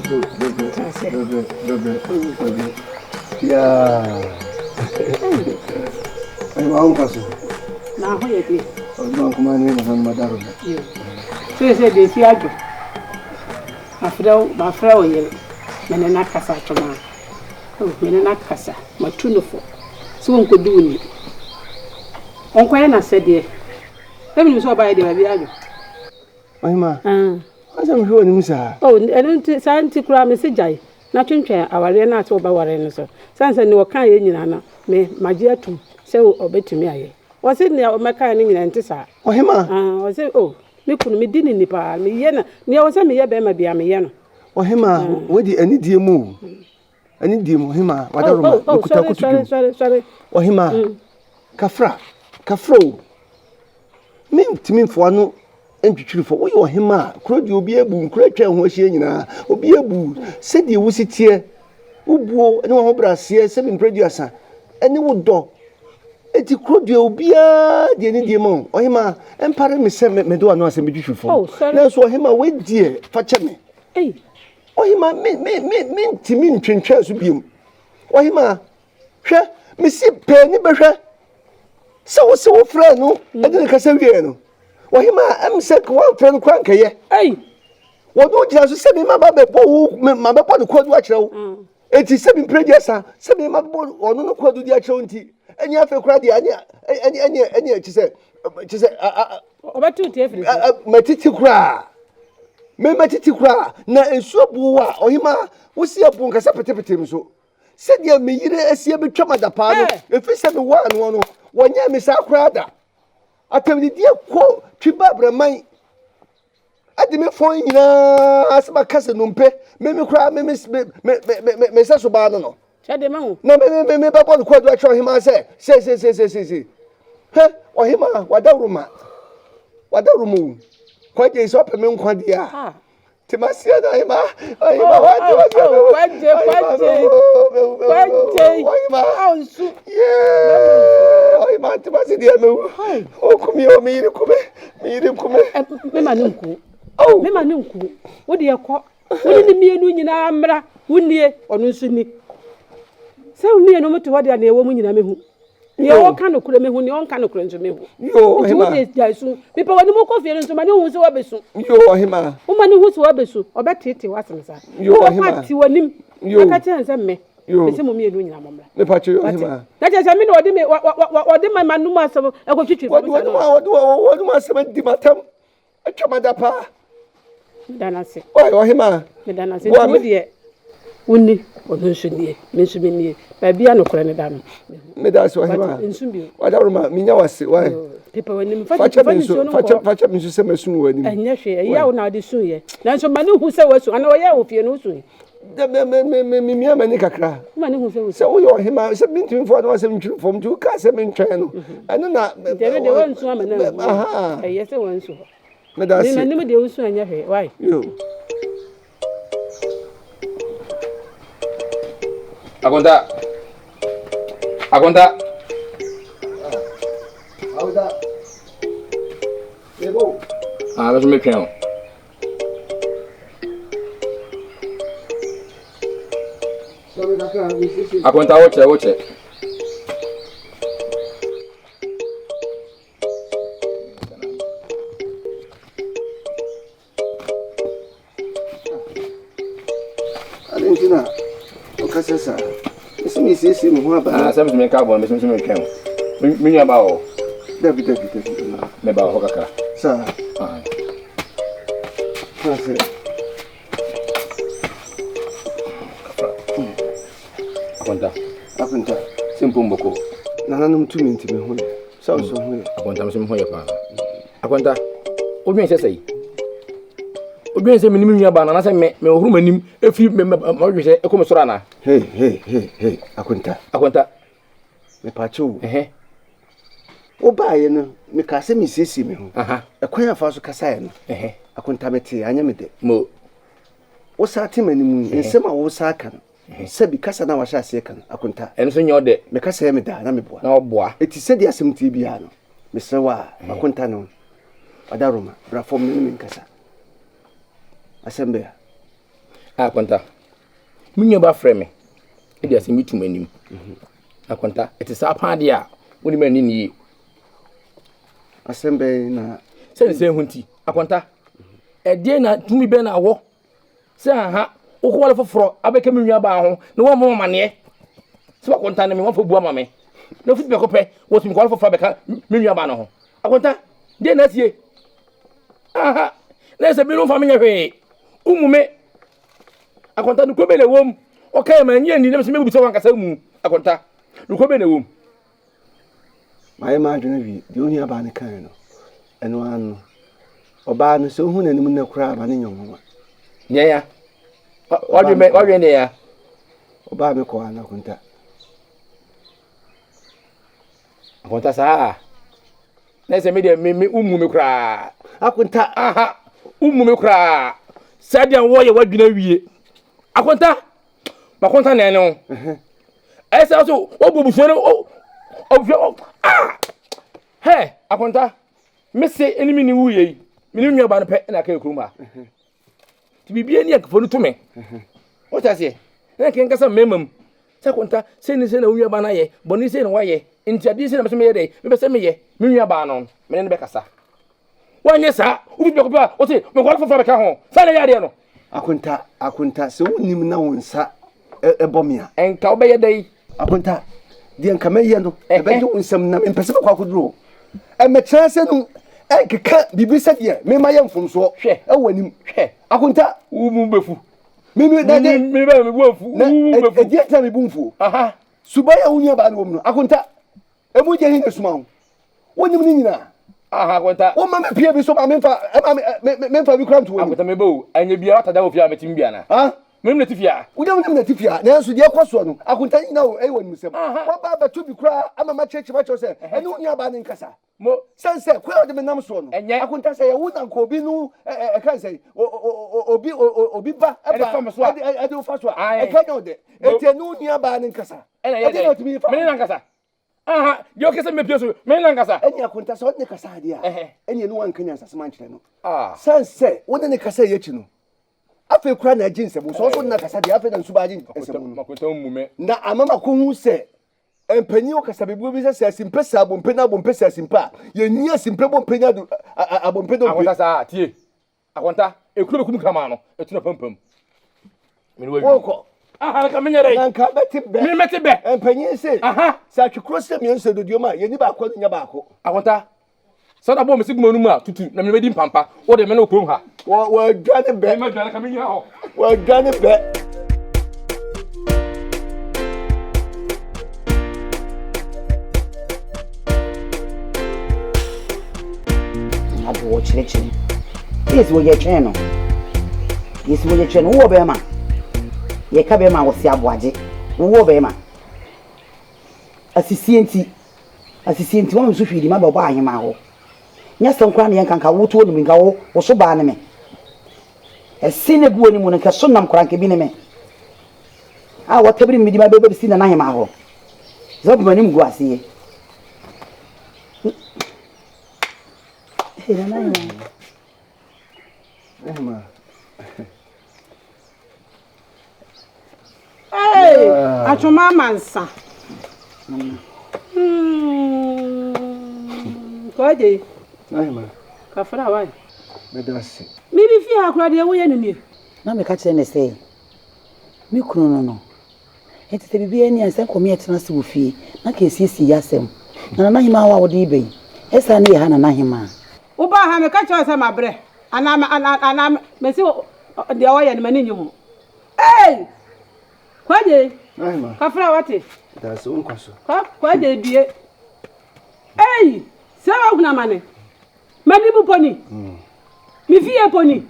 Yeah. I'm uncle. Now, who you? I'm commanding on my daughter. So you said they fear you. My friend, you. Menena kasa choma. Oh, menena kasa. Matunofo. So on could do it. On Quayana said, dear. Let me so by the baby. Ma. I am hearing Musa. Oh, I don't Santi Cram message. Nothing chair, our arena to Bawareno. Sans and no kind in me, my dear too. So obey to me. Was it near my kind in Antissa? Oh, him, was it? Oh, me couldn't be dinning the me yena. Near was a me a baby a me. Oh, him, what did any dear move? Any dear Mohima, whatever. Oh, sorry. Oh, him, Kafro. Mean to me for no entry for what you are him. Could you be able to create a washing or be able said you was it here? Ubo, no obras here, 7 producer, and you would do. Et you could you be a dear Nidiamon or him, and pardon me, send me do not send me for. Oh, sorry, that's what him away, dear, fetch me. Hey. Oh, he ma mean to mean trenches with him. Oh, he ma, share, Missy Penny Basher. So, friend, no, I didn't Casaviano. Oh, he ma, I'm said one friend crank, eh? Hey, what do you have to send me my baby, my baby, quad watch out? It is 7 prejudice, 7 my boy, or no quad do the actual tea. And you have to cry the any, she said, about 2 different. My titty cry. Me matiti kura na ensuo buwa ohima wo si apon kasa petepete so said ya me yire asie betwa madapa no efise me wa no no wonya me sa kura da atamdi die ko twiba braman ade me fon nyina asba kasa no mpe me kura me sa so ba no chede ma hu na me ba bo ko do atwa ohima se he ohima wadarumu kwaje iso peme nkwade a timasia na ima kwaje ansu ima timasi dia me okumi o mi ri kume me manunku wo de yakọ wo ni mienu nyina amra wunnie onu nsu ni se wo mienu mutu wo de na ewo mu nyina mehu ni o kan no kure mehu ni on kan no kure nso mehu yo hima ni ja su mi pe woni mo ko fie nso ma ni hu se wa besu yo hima o ma ni hu se wa besu obetete wasemsa yo hima pati wonim aka che nse me se mo mienu nyina momra me pacho yo hima na je se mi no odi me odi ma manu ma asem ekotwitwi wodi ma asem di matam atwamadapa danase o hima danase wo de wonni ono nso nie menso menie ba bia no kore ne da no me da so hema nso bi wadaruma minya wase why pepa wani me facha minso se masun wani anya hwe ya wo na de sun ye nanso mane hu se wasu ana wo ya wo fie no sun me mia mani kakra mane hu se wasu se wo yo hema se mintim fo no se ntwiri fom tu ka se mentwen no ana na de won sun amana aha ye se won sun me da se me de won sun anya hwe why yo Agonda. Lebo. Let's make it. Agonda, watch it. Argentina. Okasesa. Esi mo aba. Some me carbon, me some me can. Me about. David. Me ba ho kakra. Sa. Pase. Akonta. Simple mboko. Nananum tumi ntime ho. Sa so ho. Akonta me ho ye pa. Akonta. Odwen sesei. Odwen se me nim nua ba na se me ohuru manim efi me odwen se ekomo soro na. Hey. Akonta. Me pacho. O baaye no me ka se me siesie me ho. Ekwan afa so kasa ye no. Akonta mete anya me de. Mo. Wo sa te manimu ensem a wo sa aka no. Se bi kasa na wa sha ase kan akonta. Eno so nyode. Me kasa ye me da na me boa. Na oboa. Eti se de asem ti bia no. Me se wa akonta no. Adaroma bra fom ni me kasa. Asembe. akwanta munya ba frɛ me e dia se mitum anim akwanta it is apade a woni mani ni Assemble na se hunti akwanta e die na tumi be na wo se aha wo ko wale foforo abeka menua ba ho na wo mo mane se akwanta na me wo fo bua ma me na fit be ko pe wo tumi ko wale foforo abeka menua ba no ho akwanta die na tie aha na se bi no fa me hwe umume akwanta no ko be le wom okay man ye ni na se me bu so wan kasa mu akwanta no ko be le wom my imagine we the only aba ne kan no eno anu oba no so hu nanim na kura aba ne nyom nya ya odwe ne ya oba me ko ana kunta akwanta sa na se me de me umu me kura akunta aha umu me kura sadia wo ye wadwina wie akwanta makwanta ne no esa so obubuso no hey akwanta mese enimi ni wuye mini nwa ba no pe na ka kuruma ti bibie ni akfo no tume o ta se na ken kasa memam sa akwanta se ni se na nwa ba na ye boni se na waye nti adi se na me ye dey me be se me ye me nwa ba no me ne be kasa wanye sa ubi be ko ba o se me ko fa be ka ho sa na ya de no akunta se wonim na wonsa ebomia enka obeye dey akunta di enka meye no ebeje wonsam na empese kwa koduro emetra se no enkeka bibi se de me ma ye mfomso hwe ewanim hwe akunta umu befu me dade me ba me buafu umu befu edi ata me bumfu aha subaya wunya ba no no akunta emu je hin suma wo wonim ni nyina aha akwanta wo ma me pie bi so ma me bi kram to wo akwanta me bo anya bia wata da wo fia metim bia na ha mem na tifia udam na tifia na enso de kwaso no akunta nyina wo e wonu sem wo ba ba to bi kra ama ma cheche ba cho se ene wunya ba ne nkasa mo sense kwa de me nam so no akunta se ya wu na ko bi no e kan se obi ba e de wo fa so e kan no de e te no wunya ba ne nkasa e de no timi fa me na nkasa aha yo kese me pieso me na nkasa eni akunta se ne kasa de a eni no wan kan asase man kire no sense wo ne kasa ye chi no afi kura na jinse bu so na kasa de afi na nsuba jin esemu makweta mume na amama ko hu se empanyi o kasa bebu bi se simpe sa bompe na bompe sa simpa ye nia simpe bompe nya do abompe do akwanta sa tie akwanta ekuro bekum kama no etuna pampam me no woko aha ka menyere na nka beti be me meti be empanyi se aha sa twekuro se mi nse dodio ma ye ni ba ko nya ba ko akwanta sada bo mesigmo no mu a tutu na me bedi mpampa wo de me na okrom ha wa dwane be me dwane ka menya ho wa dwane be abo chire yes wo ye tweno wo be ma ye ka be ma wo si aboaje wo be ma asisienti wo mso hwidi ma baba ahema ho nya sankwa na yankanka wo to onum nka wo so ba ne me esine gu oni mu nka so nam kranke bi ne me a wo tabiri midi ma bebe si na ahema ho zobu manim gu asiye Hey, atuma mansa. Kwaje? Ayma. Kafara wai. Medasi. Mi bi fi akura de wo ye ni. Na me ka kire ne sei. Mi kunu no. Enti te bibia ni ansa komi etena se wo fie. Na ka esiesi yasem. Na na hima wa wo de ibe. Esa na ye ha na hima. Wo ba ha me ka kire se mabre. Ana me se de wo ye ni mani nyum. Hey! Kwaje? Ayma. Kafara wate. That's unkwaso. Kwaje bie. Hey! Sawa kuna mane. Mani bu poni. Mi fie poni.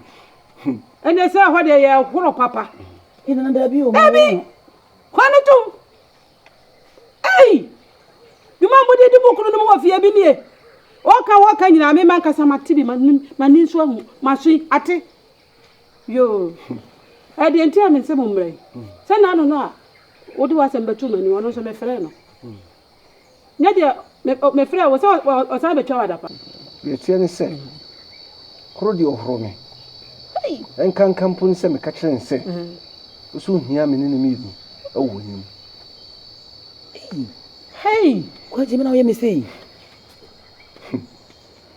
Ene sa ho de ye horo papa. Ina na da bi o. Ebi. Kwani tu. Hey! Duma mbodi di bukunu no mo fie bi nie. Waka nyina me man kasa matibi mani so hu maso ate. Yo. Ade enti am nse mumre. Se na no no a. Wodi wasem betu mani wono so me frɛ no. Nya de me frɛ wo so betu wada pa. Ye tie ne se. Kro di ohoro me. enkanka mpo nse me ka kire nse so hia me ne me yi awo nim hey kwa je me na wo ye me sei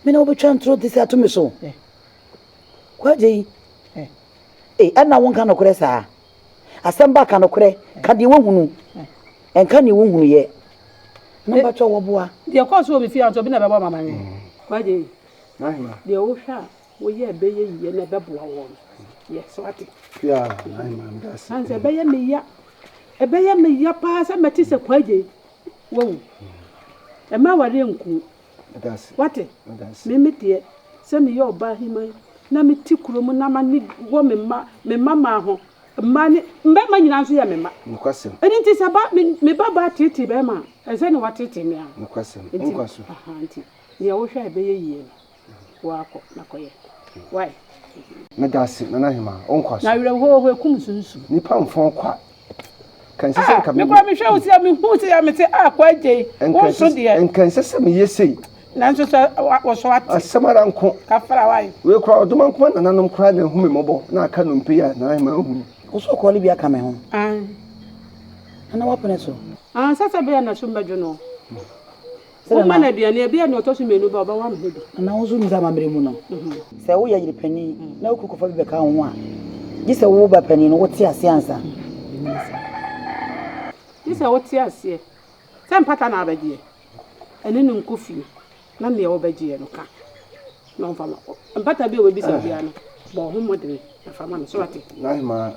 me na wo betwa ntro disi ato me so kwa je ana won ka no kore saa asem ba ka no kore ka de wohunu enka ne wohunu ye na ba twa wo boa de ko so be fi anto bi na be bo mama ni kwa je na hima de wo hwa wo ye be ye ye na be boa wo yes what ya na hima ndase sanse be ye me ya pa sa meti se kwa je wo e ma ware nku ndase what ndase me metie se me ye oba himan na me ti kurom na ma ni wo me mama ho ma ni mbe ma nyina so ya me ma nkwasem eni nti se ba me baba titi be ma e se ni watiti me a nkwasem nkwaso aha nti ye wo hwa be ye yie wa akọ na koye why ndase na hima nkwaso na wire ho kum sunsu nipa mfon kwa kan sese ka me kwa me hwa o si a me hu si a me te akwa je wo so de enkan sese me yesei nanso so wo so ati asamara nko ka fra why we kura odoma nko na nanom kura na hu me mobo na aka no mpe ya na hima hu wo so ko li bia ka me ho ana wa pene so sasa be na so mbadwo no o ma na bia no otoso menu ba wa me bi na wo so mi za mamre mu no se wo ya yiri pani na wo kukofa bi be ka ho a gi se wo ba pani no wo ti ase ansa gi se wo ti ase se mpata na abadie ene nu nkofie na me wo bagie no ka no mfama mpata bi o bi se bia no bo ho modere na fama no so ate na hima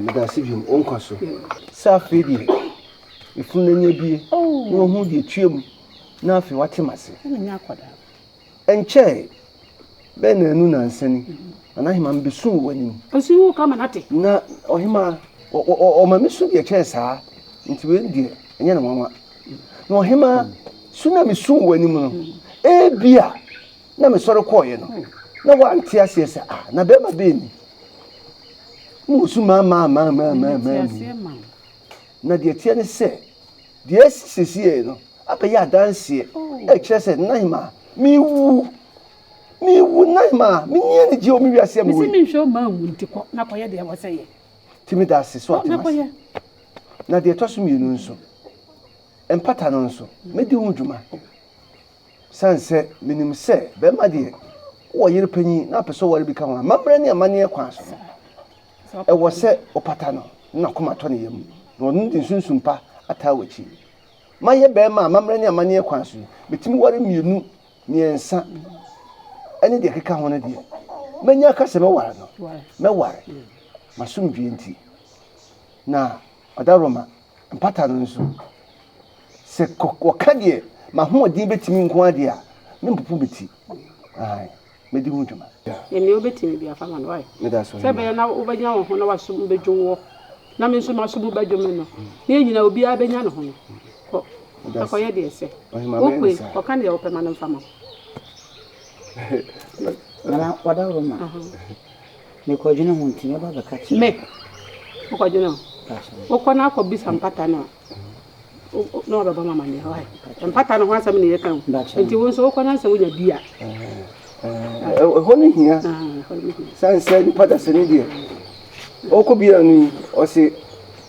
me da sibium onkwaso sa fedi ifun na nya bie no hu de tuem na afi wate mase na nya akoda enche be na anu na nsani na hima mbesu wani osi kama nate na ohima o ma mesu de che saa nti we die enya na mama na ohima suna mesu wani mu no ebia na me sore koye no na wa anti ase se na be ma be ni mu su ma na de tie ne se de sisi no apa ya danse e kire se na hima mi wu na hima mi nye ni je o mi wiase mo mi hwe o ma wu nti ko na koye de wo se ye timi da se so na koye na de to so mi nu nso empata no nso me di hu dwuma sanse minim se be ma de wo yire panyi na peso wore bi ka ho mamre ne amane kwa so e wo se opata no na koma to ne yam no ndi sunsunpa atawachi maye be ma mamre ne amane kwa so betimi wore mienu miensa ene de keka ho ne de menya ka se me ware no me ware masumdwe nti na odaroma mpata no nso se koka de ma ho din betimi nko ade a me mpupu beti ai me di hu dwuma ye me obetimi bia fama no why me da so se be na obanya ho na wasum bedwo na me nso masum bedwo me no na nyina obi abenya no ho ko akoye de se okwe ko kan de opema no fama na wada roma me ko jina ho nti me ba ka chi me ko jina o na ko bisa mpata no no baba mama ne why mpata no hansa me ne yekan nti won so ko na nsa wonya bia honi hia sanse ni pada sene die oko bia ni o se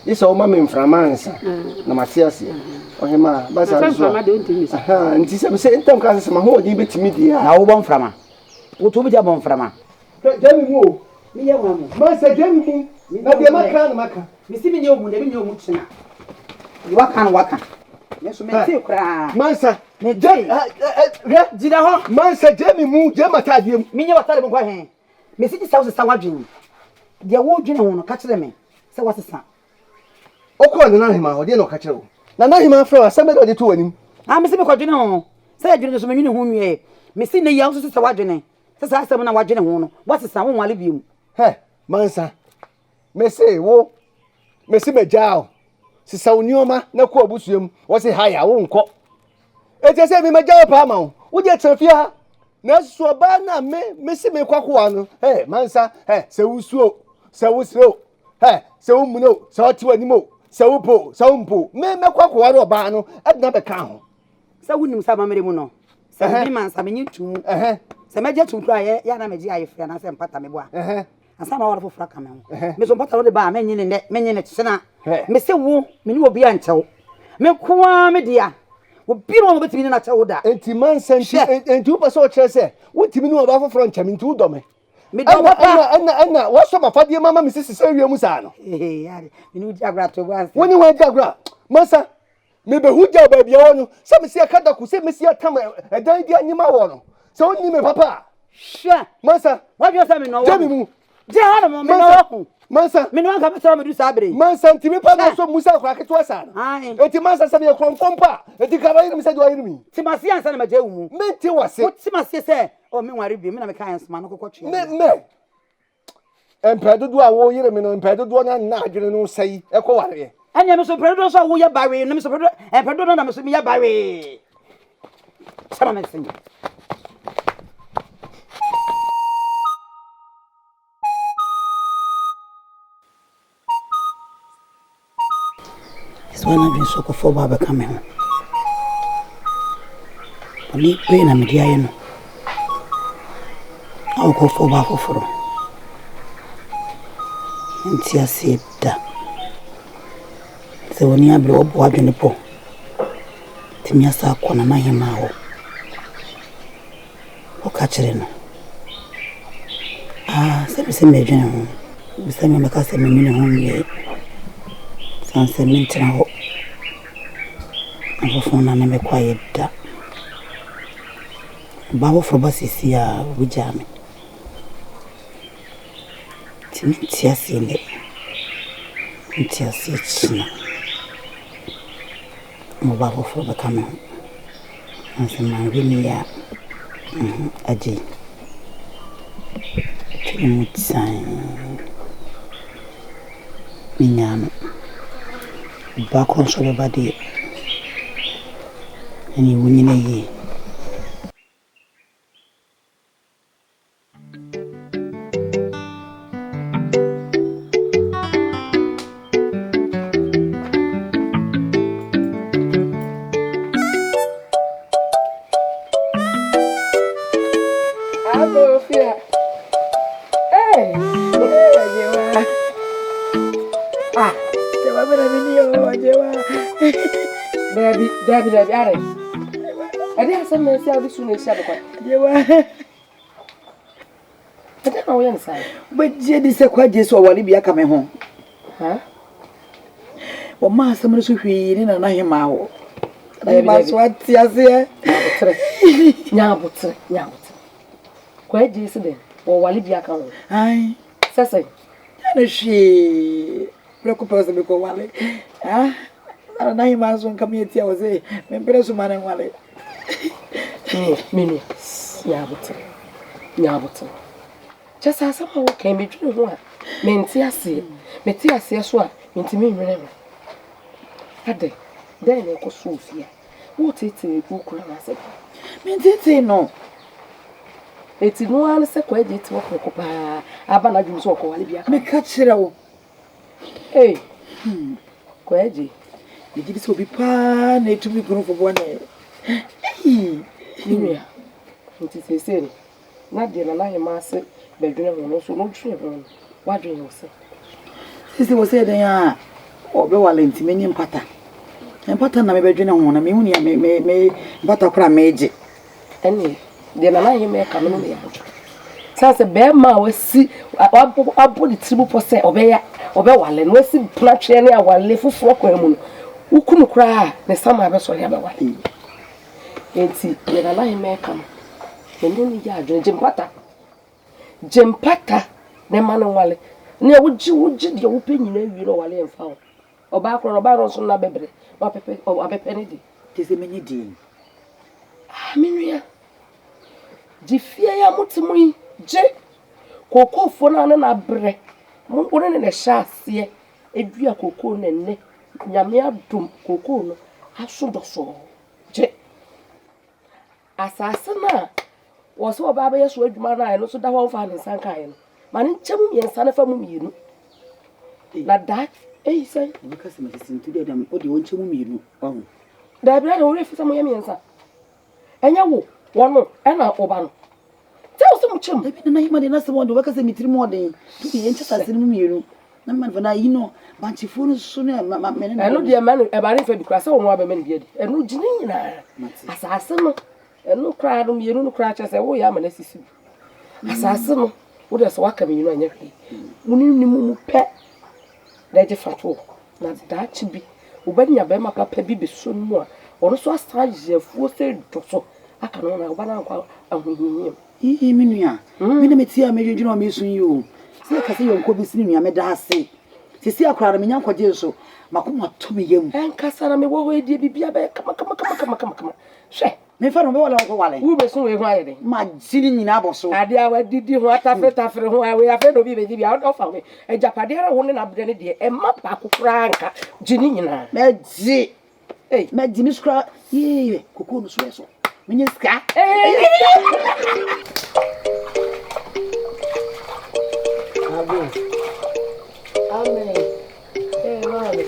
isa o ma me mframansa na masiase o hema basa so nti se entam ka se ma ho di betimi dia na wo bon frama wo to bi ja bon frama jami mu mi ye wa mu ma se jami mu na de maka na maka mi si mi ye omu de mi ye omu china waka yeso me ti kra mansa me jai jida ho mansa jami mu je mata de mi nye watare mo kwa he me si ti sa wo sa wadwen de wo dwene ho no ka kire me se wo sesa okọ na hima o de no ka kire wo na hima fra wa sabe de to wanim me si me kwa dwene ho se dwene so me nwene ho nwie me si ne ya wo sesa wadwene sesa asem na wadwene ho no wo sesa wo nwale biom he mansa me se wo me si me jao sisa unioma na ko abusuam wo se haya wo nko ejese mi majawa pa ma wo je trafia na so ba na me si me kwakoa no mansa se wusuo se wusro se wumuno se otiwa nimo se wupo se wumpo me kwakoa ro ba no adna be ka ho se wunim sa mamere mu no se bi mansa me nyitu se meje tu kra ya na meje ayefia na se mpata me boa asa na wala fofra ka me ho me so mpata wo de ba me nyine ne me nyine tsena me se wo me ni obi anchew me koa me dia obi no mo betimi na chew da enti man senti enti wo paso kire se wo timi ni oba foforo ncham enti wo do me me do papa ana wo so mafade mama me sisi se wiem sa no yare me ni agra to gwa woni wa agra masa me be huja ba bia wo no se me se kada ku se me se tam edan di anyima wo no se woni me papa sha masa what you say me no jemi mu je ha no me no Mansa, me no ka betra me du sabre. Mansa ntimi pa na so musa kwa keto asa no. Enti mansa se me kronfom pa. Enti ka ba yiri me se do ayiri mi. Ti masi ansa na maje wu. Me ti wase. Wo ti masi se o me nware bi me na me kan sma no kokotwe. Me. Empedodo a wo yiri me no empedodo na adwene no sei e ko ware. Anya me so empedodo so wo ye bawe no me so empedodo na me so me ye bawe. Sama me singa. When I've been so for Baba coming home. Only pain and Mediano. I'll go for Baba for and see, I said that. So when you blow up, what in the po Timiasa Kona Mahimao or catching. Ah, say me general. We send me because I'm a million Sanse mintina ho afofona na me quiet da bawo fro basisi a wujame timintia sile mintia china mo bawo fro ba kama anse mangini ya aji timutsan minyano back on so body and you win ye. Debbie, are I didn't send me a soon as I don't know inside. But Jenny said, quite just while Libya coming home. Huh? Well, Master Musuhi in an ahimao. I must what Tiasia. Now, quite yesterday, or while Libya come. Aye, Sassy. And she preocupies me go wale. Ah. I know you must come here. I was a member of man and wallet. Mini, Yabutter. Just as somehow came between one. Mentiasi, swat, into me, remember. Had they? Then they go Sophia. What it is, book, I said. Mentite no. It's no answer quite yet to occupy. Abana dreams walk while you me catch it out. Hey, Quaji. This will be pan to be grown for 1 year. Hey, it is a sin. Not the Alaya Master, bedroom, also no travel. What do you say? Sister was said, or go all into many patter. And pattern my bedroom on a munia may butter cram magic. Any, the Alaya may come in the out. Says a bear ma was see, I'll put the triple per se, obey while and was in Platch any while little flock women. Who couldn't cry the summer of us or ever one. And see, the Alaya may come. And then you are Jim Pata. Jim Pata, the man and Wally. Near would you your opinion, you know, while I'm found. Or back on a baron, so not baby, or a penny. Tis a many dean. Ah, Miria. Jifia Mutimui, J. Coco for none and a bre. One in a chassis, a dear cocoon and neck. Yamia dum cocoon, I should have so. J. Assassin was so barbarous with mana and also that one found in Sankayan. Man, chum and son of a mummy. Not that, eh, say, because I'm listening to them, what do you want to me? Oh, the blood only for some women, sir. And you, one more, and I'll oban. tell some chum. Ebi na yima de na se won de waka se mitiri mo de. Tu ye nche sase no mienu. Na man fa na yi no banchifo no so na me na. Eno de man e ba re fa bi kra se won wa be man de. Eno gine nyina. Asase no. Eno kra no mienu no kra che se wo ya ma na sisi. Asase no. Wo de so waka me nyinu anya hwe. Muni ni mu pe. Da je fato. Na da chi bi. Wo ba nya be ma papa bi be so no a. Ono so astraje fu se do so. Aka no na wo ba na kwa ahohihim. Minua. Me na metia me dwedwena o me sun yi o. Se ka se yonko bi sini nua me da ase. Sisi akra na me nya nkwaje so. Makoma to me yam. Enkasa na me wo ho die bibia be kama. Hwe. Me fa no be wala ko wale. Wo be so we ho ayede. Ma sini nyina aboso. Ade a wadidi ho atafre ho awe afa no bi be bia o fa we. Ejapade ara ho ne na bde ne de e ma pa kokora nka gini nyina. Meji. Meji mi skra. Ye koko no so. Menye ska. Amen. Amen. Amen.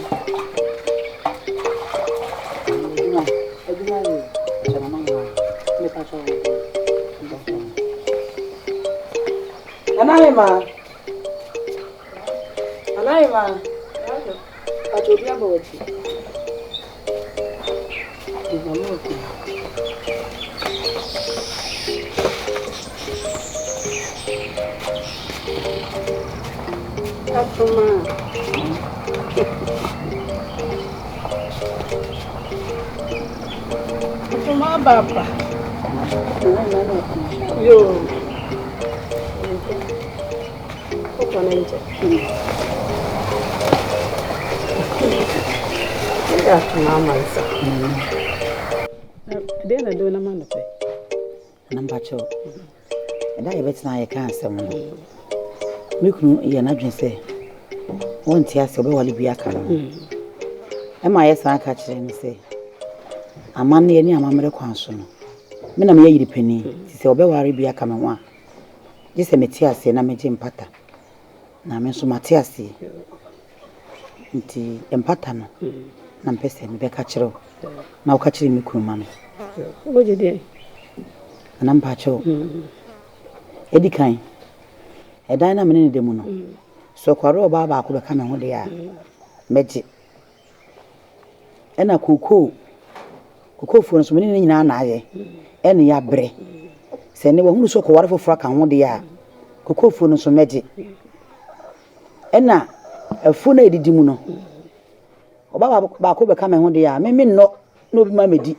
Anaima. Atobia bawati. Atuma baba. Yo. Opa na nje. Ya tuma mansa. Dena do na mano pe. Namba cho. Eda ye betina ye kan asem no. Mekunu ye na dwen se. Won ti ase obe wale bia ka no. E ma ye san ka kire ni se. Amanne ye ni amamere kwan so no. Me na me yiri pani. Ti se obe ware bia ka me ho a. Je se meti ase na meje mpata. Na me so mati ase. Nti empata no. Na mpese me be ka kire. Na o ka kire me kunu ma no. Oje de. Na mpa cho. Edikan. Edan na mene ne demu no. So kwaro ba ba ko be ka me ho de ya. Meje. Ena koko fu so mene nyina na aye. Ene ya bre. Se ne wo hunu so ko ware foforo ka ho de ya. Koko fu no so meje. Ena afu na edidi mu no. Oba ba ko be ka me ho de ya. Me no no bi ma medi.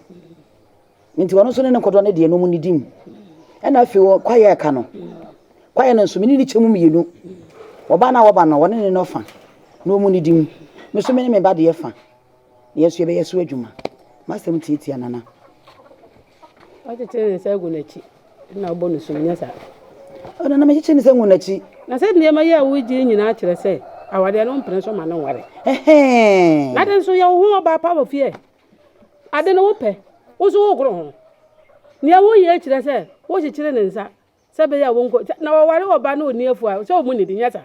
Nti wono so ne nkodo ne de no mu ni dim. Ena afi wo kwaye ka no. Kwaye no so mene ni chemu mienu. Oba na wone ne no fa. No mu ni dim. Me so mene me ba de ye fa. Yesu ebe yesu adwuma. Masem tiiti anana. Oje tene se gu na chi. Na obo no so nya sa. Ona na me che ni se gu na chi. Na se ne ma ya wo ji nyina kire se. Awade no mpene so ma no ware. Na den so ya wo ho ba pa bo fie. Ade no wo pe. Wo so wo gro ho. Ne wo ye kire se, wo kire ne nsa. Se be ya wo nko. Na wo ware oba na oni afu a. Se wo mu ni di nya sa.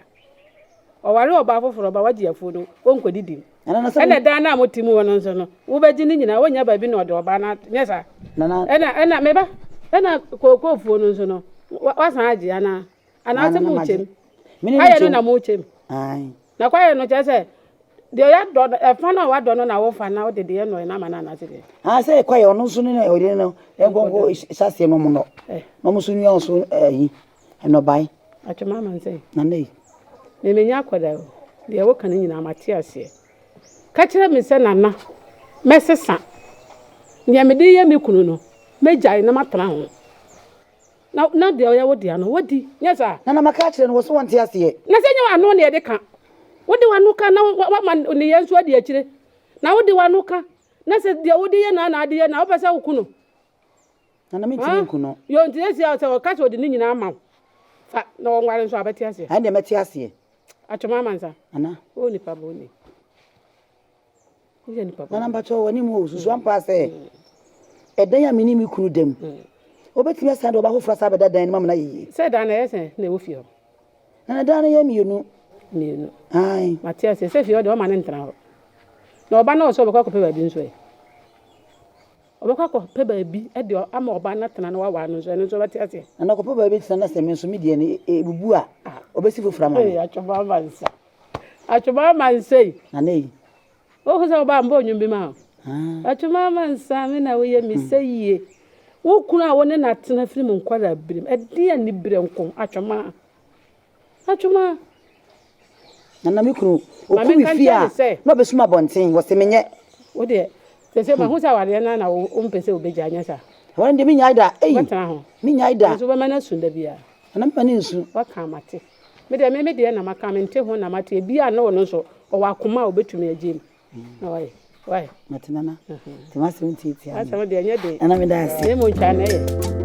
O ware oba foforo ba waji afu no. Wo nko didi. Ena da na motimu wono nso no. Wo be gini nyina wo nya ba bi na ode oba na nya sa. Ena meba. Ena koko fu no nso no. Wasan agi ana ate mu chem. Aye no na mu chem. Ai. Na kwa ye no chese de ya do e fa na wa do no na wo fa na wo de de no na ma na ase de. Ah se kwa ye ono nso ne ode no engongo sase no mu no. No mu so nyu onso yi. Eno bai. Atuma man sei. Na nei. Me menya akwada o. De wo kan nyina mate ase. Ka kire me se nana. Mesesa. Nya me de ye me kunu no. Mejai na matena ho. Na de ya wodi ano wodi. Nya sa. Na maka kire no wo so wonte ase ye. Na se nya ano ne de ka. Wodi wanu ka na wa ne yensu ade akire. Na wodi wanu ka. Na se de wodi ye na ade ye na wo pese wo kunu. Na me tiri kunu. Yo nti esi a se wo ka se wodi ni nyina ama. Fa na wo nware nso abeti ase. Ai de meti ase ye. Atuma manza. Ana. O ni pa boni. Ni papa. Na mba cho wani mu susu ampa se. Edan ya mini mi kunu dem. Obetimi asa de oba hofra sa beda dan ni mama na yi. Se dan na yese na wo fie. Na dan na ya mienu. Mienu. Ai. Matias se fie o de o ma ne ntra ho. Na oba na o so be kwa kope ba bi nso e. obekwa ko pe baabi e de ama oba na tena na wa no so ene so beti ase na ko pa baabi tena na se me so me de ne ebubu a obesi fofura ma achoba mansa na nei o ko se oba mbo nyum bi ma achoba mansa me na we ye mi seyie wo kunu a woni na tena firi mu nkwara birim e de ani bire nko achoma na mi kunu oku mi fia no be suma bonten wo se menye wo de se ma hu sa ware na wo mpese obeja anya sa won de mi nyai da mi nyai da so be mana sunda bia na mpani nsu waka mate me de na maka mente ho na mate bia na wono so o wakoma obetumi agim na wai matinana timasi untiti asa wo de anya de ana me da ase e mo ncha na ye